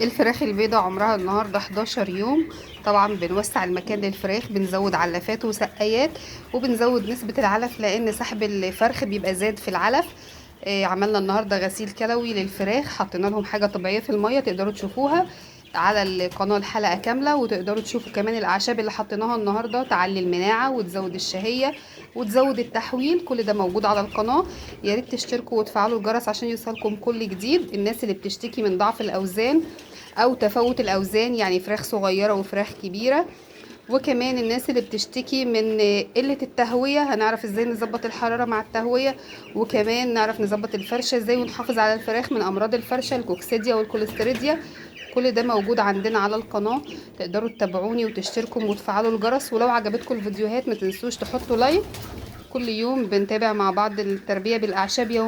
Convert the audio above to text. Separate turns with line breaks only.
الفراخ البيضة عمرها النهاردة 11 يوم. طبعا بنوسع المكان للفراخ، بنزود علافات وسقايات، وبنزود نسبة العلف لأن سحب الفرخ بيبقى زاد في العلف. عملنا النهاردة غسيل كلوي للفراخ، حطينا لهم حاجة طبيعية في المية تقدروا تشوفوها على القناة الحلقة كاملة، وتقدروا تشوفوا كمان الأعشاب اللي حطيناها النهاردة تعلي المناعة وتزود الشهية وتزود التحويل. كل ده موجود على القناة. يا ريت تشتركوا وتفعلوا الجرس عشان يوصلكم كل جديد. الناس اللي بتشتكي من ضعف الأوزان او تفاوت الاوزان، يعني فراخ صغيره وفراخ كبيره، وكمان الناس اللي بتشتكي من قله التهويه، هنعرف ازاي نظبط الحراره مع التهويه، وكمان نعرف نظبط الفرشه ازاي ونحافظ على الفراخ من امراض الفرشه الكوكسيديا والكوليستيريديا. كل ده موجود عندنا على القناه. تقدروا تتابعوني وتشتركوا وتفعلوا الجرس، ولو عجبتكم الفيديوهات ما تنسوش تحطوا لايك. كل يوم بنتابع مع بعض التربيه بالاعشاب يوم